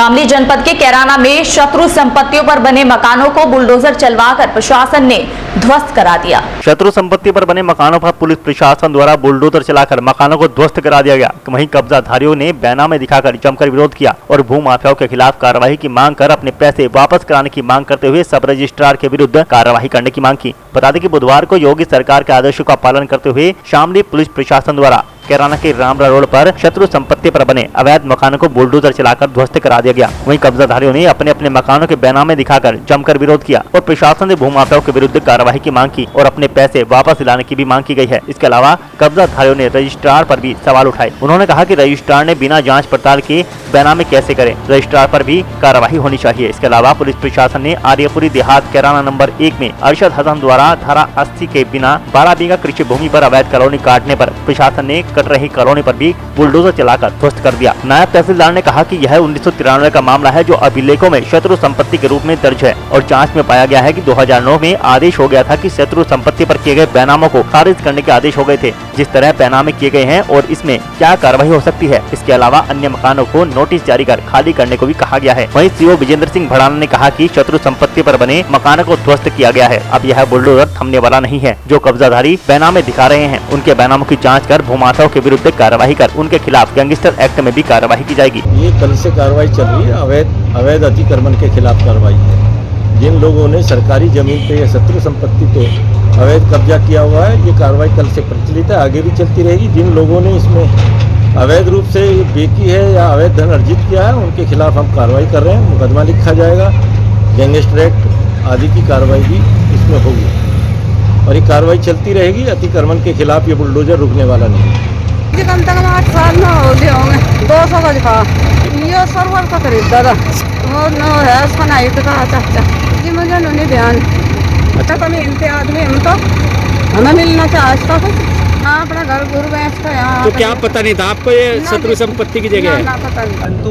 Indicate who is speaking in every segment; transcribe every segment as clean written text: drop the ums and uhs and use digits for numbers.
Speaker 1: शामली जनपद के कैराना में शत्रु संपत्तियों पर बने मकानों को बुलडोजर चलवाकर प्रशासन ने ध्वस्त करा दिया।
Speaker 2: शत्रु संपत्ति पर बने मकानों पर पुलिस प्रशासन द्वारा बुलडोजर चलाकर मकानों को ध्वस्त करा दिया गया। वहीं कब्जाधारियों ने बैनामे दिखाकर जमकर विरोध किया और भू माफियाओं के खिलाफ कार्रवाई की मांग कर अपने पैसे वापस कराने की मांग करते हुए सब रजिस्ट्रार के विरुद्ध कार्रवाई करने की मांग की। बता दें कि बुधवार को योगी सरकार के आदेशों का पालन करते हुए शामली पुलिस प्रशासन द्वारा कैराना के रामरा रोड पर शत्रु संपत्ति पर बने अवैध मकानों को बुलडोजर चलाकर ध्वस्त करा दिया गया। वहीं कब्जाधारियों ने अपने अपने मकानों के बैनामे दिखाकर जमकर विरोध किया और प्रशासन ने भूमाफियाओं के विरुद्ध कार्रवाई की मांग की और अपने पैसे वापस दिलाने की भी मांग की गई है। इसके अलावा कब्जाधारियों ने रजिस्ट्रार पर भी सवाल उठाए। उन्होंने कहा कि रजिस्ट्रार ने बिना जाँच पड़ताल के बैनामे कैसे करे, रजिस्ट्रार पर भी कार्रवाई होनी चाहिए। इसके अलावा पुलिस प्रशासन ने आर्यपुरी देहात कैराना नंबर 1 में अरशद हसन द्वारा धारा 80 के बिना 12 बीघा कृषि भूमि पर अवैध कॉलोनी काटने पर प्रशासन ने कट रही कॉलोनी पर भी बुलडोजर चलाकर ध्वस्त कर दिया। नायब तहसीलदार ने कहा कि यह 1993 का मामला है जो अभिलेखों में शत्रु संपत्ति के रूप में दर्ज है और जांच में पाया गया है कि 2009 में आदेश हो गया था कि शत्रु संपत्ति पर किए गए बैनामों को खारिज करने के आदेश हो गए थे। जिस तरह बैनामे किए गए हैं और इसमें क्या कार्रवाई हो सकती है। इसके अलावा अन्य मकानों को नोटिस जारी कर खाली करने को भी कहा गया है। वहीं सीओ विजेंद्र सिंह भड़ाना ने कहा कि शत्रु संपत्ति पर बने मकानों को ध्वस्त किया गया है। अब यह बुलडोजर थमने वाला नहीं है। जो कब्जाधारी बैनामे दिखा रहे हैं उनके बैनामों की जाँच कर भूमाफियाओं के विरुद्ध कार्रवाई कर उनके खिलाफ गैंगस्टर एक्ट में भी कार्रवाई की जाएगी।
Speaker 3: ये कल से कार्रवाई चल रही है। अवैध अतिक्रमण के खिलाफ कार्रवाई है। जिन लोगों ने सरकारी जमीन पे या शत्रु संपत्ति पे अवैध कब्जा किया हुआ है, ये कार्रवाई कल से प्रचलित है, आगे भी चलती रहेगी। जिन लोगों ने इसमें अवैध रूप से बेची है या अवैध धन अर्जित किया है उनके खिलाफ हम कार्रवाई कर रहे हैं। मुकदमा लिखा जाएगा, गैंगस्टर एक्ट आदि की कार्रवाई भी इसमें होगी और ये कार्रवाई चलती रहेगी। अतिक्रमण के खिलाफ ये बुलडोजर रुकने वाला नहीं है।
Speaker 4: कम से कम 8 साल में हो गए होंगे। 200 गज का ये सर्वर का खरीदा था और न है उसका नाइट का चाचा जी मुझे नहीं ध्यान। अच्छा तो मिलते आदमी हम तो हमें मिलना चाहिए था कुछ। हाँ अपना घर गुरु बेच का यहाँ
Speaker 5: तो क्या पता नहीं था आपको ये शत्रु संपत्ति की जगह है?
Speaker 4: पता नहीं।
Speaker 6: परंतु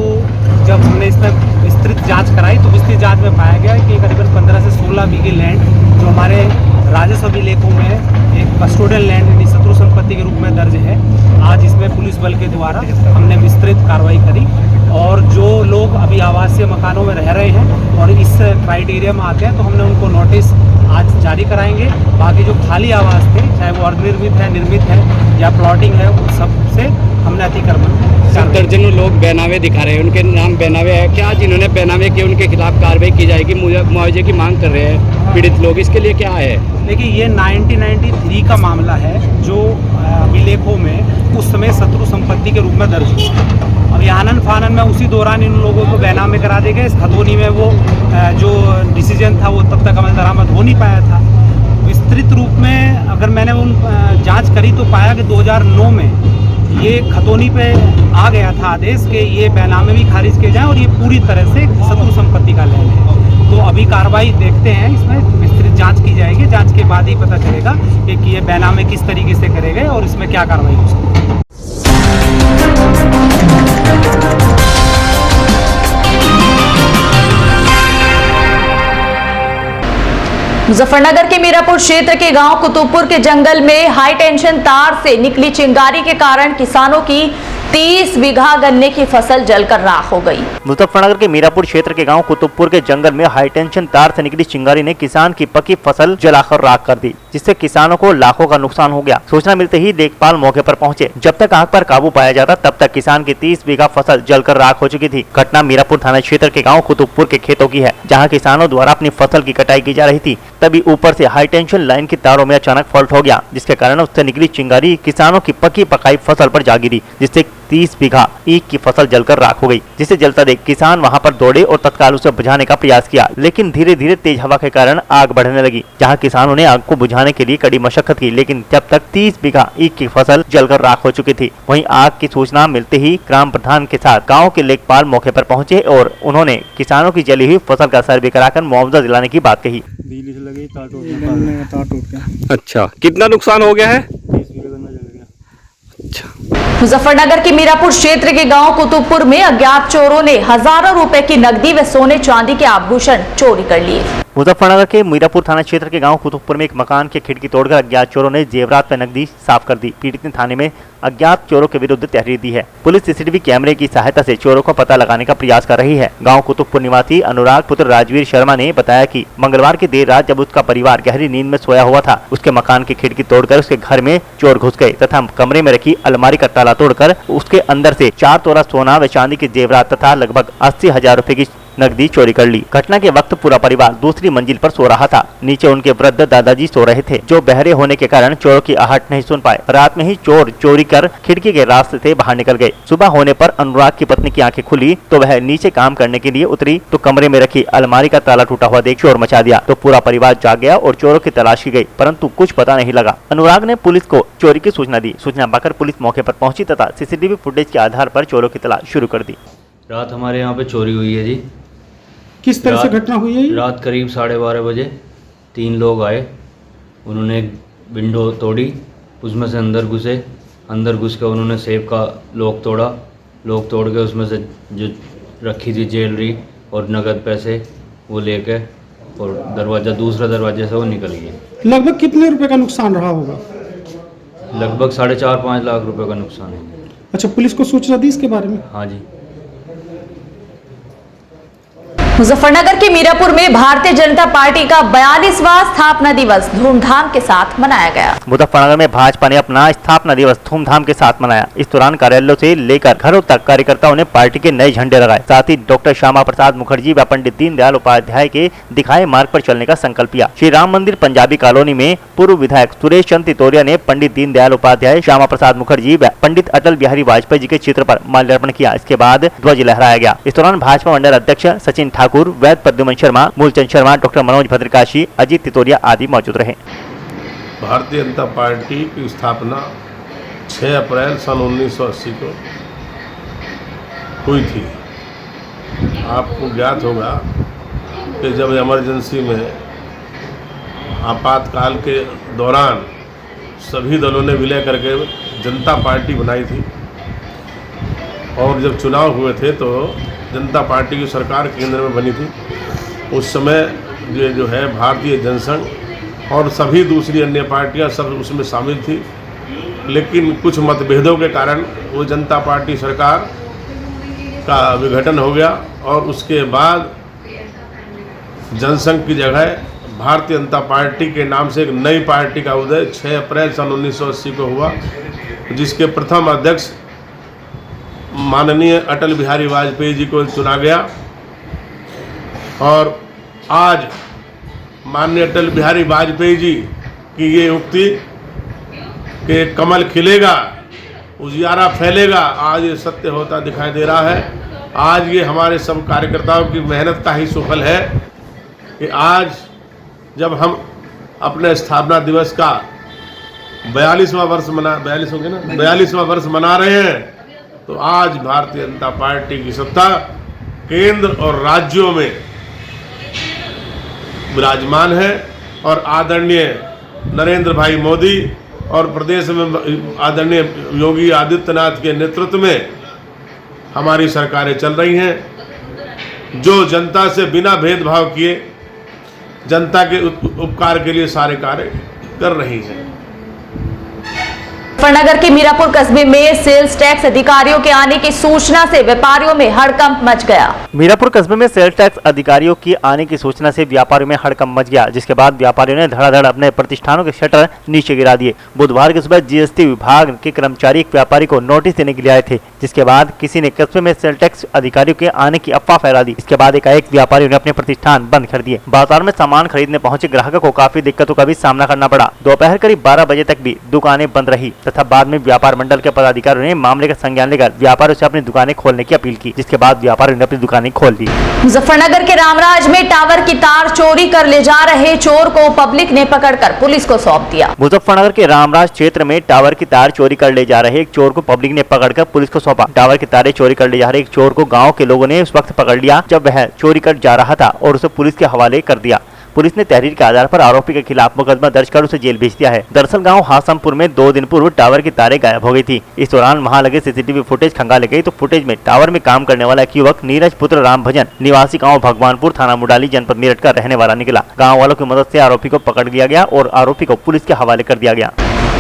Speaker 6: जब हमने इसमें विस्तृत जांच कराई तो विस्तृत जांच में पाया गया कि करीबन 15 से 16 बीघे लैंड जो हमारे राजस्व अभिलेखों में एक कस्टोडियल लैंड यानी शत्रु संपत्ति के रूप में दर्ज है। आज इसमें पुलिस बल के द्वारा हमने विस्तृत कार्रवाई करी और जो लोग अभी आवासीय मकानों में रह रहे हैं और इस क्राइटेरिया में आते हैं तो हमने उनको नोटिस आज जारी कराएंगे। बाकी जो खाली आवास थे, चाहे वो अर्धनिर्मित है, निर्मित है या प्लॉटिंग है, उन सब से हमने अतिक्रमण।
Speaker 5: दर्जनों लोग बैनामे दिखा रहे हैं, उनके नाम बैनामे है। क्या जिन्होंने बैनामे किए उनके खिलाफ कार्रवाई की जाएगी? मुआवजे की मांग कर रहे हैं पीड़ित लोग, इसके लिए क्या है?
Speaker 6: देखिए ये 1993 का मामला है जो अभिलेखों में उस समय शत्रु संपत्ति के रूप में दर्ज हुआ। अब आनन फानन में उसी दौरान इन लोगों को बैनामे करा दिए गए। इस खतौनी में वो जो डिसीजन था वो तब तक अमल दरामद हो नहीं पाया था। विस्तृत रूप में अगर मैंने उन जांच करी तो पाया कि 2009 में ये खतौनी पे आ गया था आदेश कि ये बैनामे भी खारिज किए जाएं और ये पूरी तरह से शत्रु संपत्ति का लैंड है। तो अभी कार्रवाई देखते हैं, इसमें विस्तृत जांच की जाएगी। जांच के बाद ही पता चलेगा कि ये बैनामे किस तरीके से करे गए और इसमें क्या कार्रवाई हो सकती है।
Speaker 1: मुजफ्फरनगर के मीरापुर क्षेत्र के गांव कुतुबपुर के जंगल में हाई टेंशन तार से निकली चिंगारी के कारण किसानों की 30 बीघा गन्ने की फसल जलकर राख हो गई।
Speaker 2: मुजफ्फरनगर के मीरापुर क्षेत्र के गांव कुतुबपुर के जंगल में हाई टेंशन तार से निकली चिंगारी ने किसान की पकी फसल जलाकर राख कर दी, जिससे किसानों को लाखों का नुकसान हो गया। सूचना मिलते ही लेखपाल मौके पर पहुंचे। जब तक आग पर काबू पाया जाता तब तक किसान की 30 बीघा फसल जलकर राख हो चुकी थी। घटना मीरापुर थाना क्षेत्र के गाँव कुतुबपुर के खेतों की है, जहाँ किसानों द्वारा अपनी फसल की कटाई की जा रही थी। तभी ऊपर से हाई टेंशन लाइन की तारों में अचानक फॉल्ट हो गया, जिसके कारण उससे निकली चिंगारी किसानों की पकी पकाई फसल पर जा गिरी, जिससे 30 बीघा ईख की फसल जलकर राख हो गई। जिसे जलता देख किसान वहां पर दौड़े और तत्काल उसे बुझाने का प्रयास किया, लेकिन धीरे धीरे तेज हवा के कारण आग बढ़ने लगी। जहां किसानों ने आग को बुझाने के लिए कड़ी मशक्कत की, लेकिन जब तक 30 बीघा ईख की फसल जलकर राख हो चुकी थी। वहीं आग की सूचना मिलते ही ग्राम प्रधान के साथ गाँव के लेखपाल मौके पर पहुंचे और उन्होंने किसानों की जली हुई फसल का सर्वे कराकर मुआवजा दिलाने की बात कही।
Speaker 3: बिजली से लगी तार टूट गया।
Speaker 5: अच्छा, कितना नुकसान हो गया है?
Speaker 3: 30 बीघा गन्ना जल गया।
Speaker 5: अच्छा।
Speaker 1: मुजफ्फरनगर के मीरापुर क्षेत्र के गांव कुतुबपुर में अज्ञात चोरों ने हजारों रुपए की नकदी व सोने चांदी के आभूषण चोरी कर लिए।
Speaker 2: मुजफ्फरनगर के मीरापुर थाना क्षेत्र के गांव कुतुबपुर में एक मकान की खिड़की तोड़कर अज्ञात चोरों ने जेवरात व नकदी साफ कर दी। पीड़ित ने थाने में अज्ञात चोरों के विरुद्ध तहरीर दी है। पुलिस सीसीटीवी कैमरे की सहायता से चोरों को पता लगाने का प्रयास कर रही है। गांव कुतुबपुर निवासी अनुराग पुत्र राजवीर शर्मा ने बताया कि मंगलवार की देर रात जब उसका परिवार गहरी नींद में सोया हुआ था, उसके मकान की खिड़की तोड़कर उसके घर में चोर घुस गए तथा कमरे में रखी अलमारी का ताला तोड़कर उसके अंदर से 4 तोला सोना व चांदी के जेवरात तथा लगभग 80,000 रुपए की नकदी चोरी कर ली। घटना के वक्त पूरा परिवार दूसरी मंजिल पर सो रहा था। नीचे उनके वृद्ध दादाजी सो रहे थे, जो बहरे होने के कारण चोरों की आहट नहीं सुन पाए। रात में ही चोर चोरी कर खिड़की के रास्ते से बाहर निकल गए। सुबह होने पर अनुराग की पत्नी की आंखें खुली तो वह नीचे काम करने के लिए उतरी तो कमरे में रखी अलमारी का ताला टूटा हुआ देख शोर मचा दिया तो पूरा परिवार जाग गया और चोरों की तलाश की गई, परंतु कुछ पता नहीं लगा। अनुराग ने पुलिस को चोरी की सूचना दी। सूचना पाकर पुलिस मौके पर पहुंची तथा सीसीटीवी फुटेज के आधार पर चोरों की तलाश शुरू कर दी।
Speaker 7: रात हमारे यहाँ पे चोरी हुई है जी।
Speaker 8: किस तरह से घटना हुई है ये?
Speaker 7: रात करीब 12:30 बजे 3 लोग आए, उन्होंने एक विंडो तोड़ी, उसमें से अंदर घुस के उन्होंने सेफ का लॉक तोड़ा। लॉक तोड़ के उसमें से जो रखी थी ज्वेलरी और नगद पैसे वो लेके और दूसरा दरवाजे से वो निकल गए।
Speaker 8: लगभग कितने रुपए का नुकसान रहा होगा?
Speaker 7: लगभग 4.5-5 लाख रुपए का नुकसान है।
Speaker 8: अच्छा, पुलिस को सूचना दी इसके बारे में?
Speaker 7: हाँ जी।
Speaker 1: मुजफ्फरनगर के मीरापुर में भारतीय जनता पार्टी का 42वां स्थापना दिवस धूमधाम के साथ मनाया गया।
Speaker 2: मुजफ्फरनगर में भाजपा ने अपना स्थापना दिवस धूमधाम के साथ मनाया। इस दौरान कार्यालयों से लेकर घरों तक कार्यकर्ताओं ने पार्टी के नए झंडे लगाए। साथ ही डॉक्टर श्यामा प्रसाद मुखर्जी व पंडित दीनदयाल उपाध्याय के दिखाए मार्ग पर चलने का संकल्प लिया। श्री राम मंदिर पंजाबी कॉलोनी में पूर्व विधायक सुरेश चंद तितोरिया ने पंडित दीनदयाल उपाध्याय, श्यामा प्रसाद मुखर्जी व पंडित अटल बिहारी वाजपेयी जी के चित्र पर माल्यार्पण किया। इसके बाद ध्वज लहराया गया। इस दौरान भाजपा मंडल अध्यक्ष सचिन ठाकुर, वैद प्रद्युमन शर्मा, मूलचंद शर्मा, डॉक्टर मनोज भद्रकाशी, अजीत तितोरिया आदि मौजूद रहे।
Speaker 9: भारतीय जनता पार्टी की स्थापना 6 अप्रैल सन 1980 को हुई थी। आपको ज्ञात होगा कि जब इमरजेंसी में आपातकाल के दौरान सभी दलों ने विलय करके जनता पार्टी बनाई थी और जब चुनाव हुए थे तो जनता पार्टी की सरकार केंद्र में बनी थी। उस समय ये जो है भारतीय जनसंघ और सभी दूसरी अन्य पार्टियां सब उसमें शामिल थी, लेकिन कुछ मतभेदों के कारण वो जनता पार्टी सरकार का विघटन हो गया और उसके बाद जनसंघ की जगह भारतीय जनता पार्टी के नाम से एक नई पार्टी का उदय 6 अप्रैल सन 1980 को हुआ, जिसके प्रथम अध्यक्ष माननीय अटल बिहारी वाजपेयी जी को चुना गया। और आज माननीय अटल बिहारी वाजपेयी जी की ये उक्ति कि कमल खिलेगा, उजियारा फैलेगा, आज ये सत्य होता दिखाई दे रहा है। आज ये हमारे सब कार्यकर्ताओं की मेहनत का ही सुफल है कि आज जब हम अपने स्थापना दिवस का 42वां वर्ष मना रहे हैं, तो आज भारतीय जनता पार्टी की सत्ता केंद्र और राज्यों में विराजमान है और आदरणीय नरेंद्र भाई मोदी और प्रदेश में आदरणीय योगी आदित्यनाथ के नेतृत्व में हमारी सरकारें चल रही हैं, जो जनता से बिना भेदभाव किए जनता के उपकार के लिए सारे कार्य कर रही हैं।
Speaker 1: मुजफ्फरनगर के मीरापुर कस्बे में सेल्स टैक्स अधिकारियों के आने की सूचना से व्यापारियों में हड़कंप मच गया।
Speaker 2: मीरापुर कस्बे में सेल्स टैक्स अधिकारियों की आने की सूचना से व्यापारियों में हड़कंप मच गया, जिसके बाद व्यापारियों ने धड़ाधड़ अपने प्रतिष्ठानों के शटर नीचे गिरा दिए। बुधवार की सुबह जीएसटी विभाग के कर्मचारी एक व्यापारी को नोटिस देने के लिए आए थे, जिसके बाद किसी ने कस्बे में सेल्स टैक्स अधिकारियों के आने की अफवाह फैला दी। इसके बाद एकाएक व्यापारियों ने अपने प्रतिष्ठान बंद कर दिए। बाजार में सामान खरीदने पहुंचे ग्राहकों को काफी दिक्कतों का भी सामना करना पड़ा। दोपहर करीब 12 बजे तक भी दुकानें बंद रही तथा बाद में व्यापार मंडल के पदाधिकारियों ने मामले का संज्ञान लेकर व्यापारियों से अपनी दुकानें खोलने की अपील की, जिसके बाद व्यापारियों ने अपनी दुकानें खोल दी।
Speaker 1: मुजफ्फरनगर के रामराज में टावर की तार चोरी कर ले जा रहे चोर को पब्लिक ने पकड़कर पुलिस को सौंप दिया।
Speaker 2: मुजफ्फरनगर के रामराज क्षेत्र में टावर की तार चोरी कर ले जा रहे एक चोर को पब्लिक ने पकड़कर पुलिस को सौंपा। टावर की तारें चोरी कर ले जा रहे एक चोर को गाँव के लोगों ने उस वक्त पकड़ लिया जब वह चोरी कर जा रहा था और उसे पुलिस के हवाले कर दिया। पुलिस ने तहरीर के आधार पर आरोपी के खिलाफ मुकदमा दर्ज कर उसे जेल भेज दिया है। दरअसल गांव हासमपुर में 2 दिन पूर्व टावर की तारें गायब हो गई थी। इस दौरान वहां लगे सीसीटीवी फुटेज खंगाले गई तो फुटेज में टावर में काम करने वाला एक युवक नीरज पुत्र राम भजन निवासी गाँव भगवानपुर थाना मुडाली जनपद मेरठ का रहने वाला निकला। गाँव वालों की मदद से आरोपी को पकड़ लिया गया और आरोपी को पुलिस के हवाले कर दिया गया।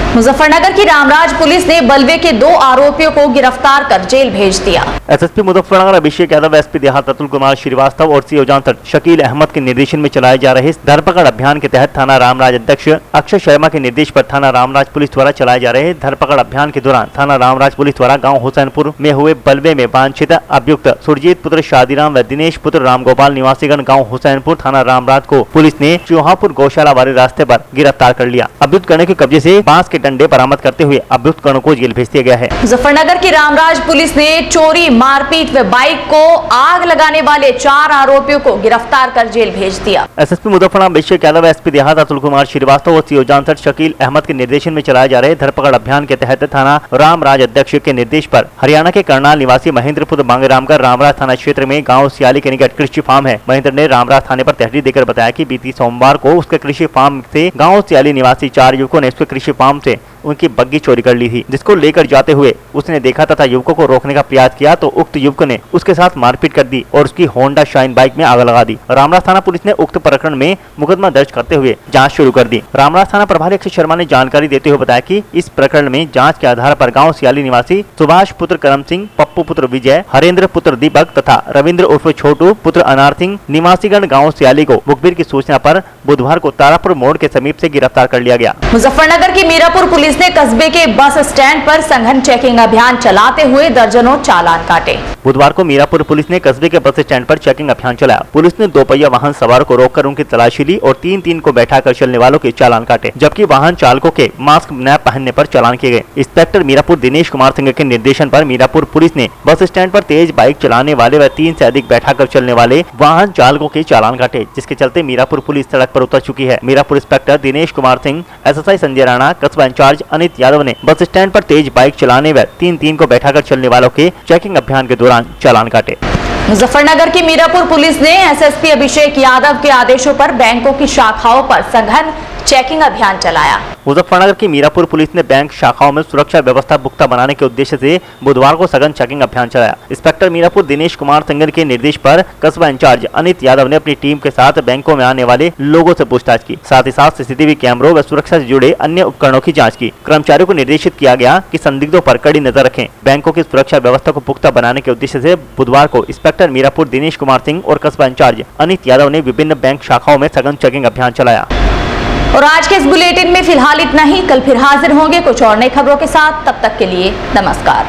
Speaker 1: मुजफ्फरनगर की रामराज पुलिस ने बलवे के 2 आरोपियों को गिरफ्तार कर जेल भेज दिया।
Speaker 2: एसएसपी मुजफ्फरनगर अभिषेक यादव, एसपी देहात अतुल कुमार श्रीवास्तव और सीओ जांच शकील अहमद के निर्देशन में चलाए जा रहे इस धरपकड़ अभियान के तहत थाना रामराज अध्यक्ष अक्षय शर्मा के निर्देश पर थाना रामराज पुलिस द्वारा चलाए जा रहे धरपकड़ अभियान के दौरान थाना रामराज पुलिस द्वारा गाँव हुसैनपुर में हुए बलवे में वांछित अभियुक्त सुरजीत पुत्र शादीराम व दिनेश पुत्र रामगोपाल निवासीगण गाँव हुसैनपुर थाना रामराज को पुलिस ने चौहापुर गौशाला वाले रास्ते पर गिरफ्तार कर लिया। अभियुक्त गण के कब्जे से बांस के डंडे बरामद करते हुए अभियुक्त गणों को जेल भेज दिया गया है।
Speaker 1: मुजफ्फरनगर की रामराज पुलिस ने चोरी, मारपीट व बाइक को आग लगाने वाले 4 आरोपियों को गिरफ्तार कर जेल भेज दिया।
Speaker 2: एसएसपी मुजफ्फरनगर अभिषेक यादव, एसपी देहात अतुल कुमार श्रीवास्तव और सीओ जांच शकील अहमद के निर्देशन में चलाए जा रहे धरपकड़ अभियान के तहत थाना रामराज अध्यक्ष के निर्देश पर हरियाणा के करनाल निवासी महेंद्रपुर बांगेराम का रामराज थाना क्षेत्र में गाँव सियाली के निकट कृषि फार्म है। महेंद्र ने रामराज थाने पर तहरीर देकर बताया कि बीती सोमवार को उसके कृषि फार्म से गाँव सियाली निवासी 4 युवकों ने उसके कृषि फार्म से उनकी बग्गी चोरी कर ली थी, जिसको लेकर जाते हुए उसने देखा तथा युवकों को रोकने का प्रयास किया तो उक्त युवक ने उसके साथ मारपीट कर दी और उसकी होंडा शाइन बाइक में आग लगा दी। रामराज थाना पुलिस ने उक्त प्रकरण में मुकदमा दर्ज करते हुए जांच शुरू कर दी। रामराज थाना प्रभारी अक्षय शर्मा ने जानकारी देते हुए बताया कि इस प्रकरण में जांच के आधार पर गाँव सियाली निवासी सुभाष पुत्र करम सिंह, पप्पू पुत्र विजय, हरेंद्र पुत्र दीपक तथा रविंद्र उर्फ छोटू पुत्र अनार सिंह निवासीगण गाँव सियाली को मुखबिर की सूचना पर बुधवार को तारापुर मोड़ के समीप से गिरफ्तार कर लिया गया।
Speaker 1: मुजफ्फरनगर की मीरापुर पुलिस ने कस्बे के बस स्टैंड पर सघन चेकिंग अभियान चलाते हुए दर्जनों चालान काटे।
Speaker 2: बुधवार को मीरापुर पुलिस ने कस्बे के बस स्टैंड पर चेकिंग अभियान चलाया। पुलिस ने 2 पहिया वाहन सवारों को रोककर उनकी तलाशी ली और 3-3 को बैठाकर चलने वालों के चालान काटे, जबकि वाहन चालकों के मास्क न पहनने पर चालान किए गए। इंस्पेक्टर मीरापुर दिनेश कुमार सिंह के निर्देशन पर मीरापुर पुलिस ने बस स्टैंड पर तेज बाइक चलाने वाले व 3 से अधिक बैठाकर चलने वाले वाहन चालकों के चालान काटे, जिसके चलते मीरापुर पुलिस सड़क पर उतर चुकी है। मीरापुर इंस्पेक्टर दिनेश कुमार सिंह, एसएसआई संजय राणा, कस्बा इंचार्ज अनित यादव ने बस स्टैंड पर तेज बाइक चलाने व 3-3 को बैठाकर चलने वालों के चेकिंग अभियान के दौरान चालान काटे।
Speaker 1: मुजफ्फरनगर की मीरापुर पुलिस ने एसएसपी अभिषेक यादव के आदेशों पर बैंकों की शाखाओं पर सघन चेकिंग अभियान चलाया।
Speaker 2: मुजफ्फरनगर की मीरापुर पुलिस ने बैंक शाखाओं में सुरक्षा व्यवस्था पुख्ता बनाने के उद्देश्य से बुधवार को सघन चेकिंग अभियान चलाया। इंस्पेक्टर मीरापुर दिनेश कुमार सिंह के निर्देश पर कस्बा इंचार्ज अनित यादव ने अपनी टीम के साथ बैंकों में आने वाले लोगों से पूछताछ की, साथ ही साथ सीसीटीवी कैमरों व सुरक्षा से जुड़े अन्य उपकरणों की जाँच की। कर्मचारियों को निर्देशित किया गया कि संदिग्धों पर कड़ी नजर रखें। बैंकों की सुरक्षा व्यवस्था को पुख्ता बनाने के उद्देश्य से बुधवार को इंस्पेक्टर मीरापुर दिनेश कुमार सिंह और कस्बा इंचार्ज अनित यादव ने विभिन्न बैंक शाखाओं में सघन चेकिंग अभियान चलाया।
Speaker 1: और आज के इस बुलेटिन में फिलहाल इतना ही। कल फिर हाजिर होंगे कुछ और नई खबरों के साथ। तब तक के लिए नमस्कार।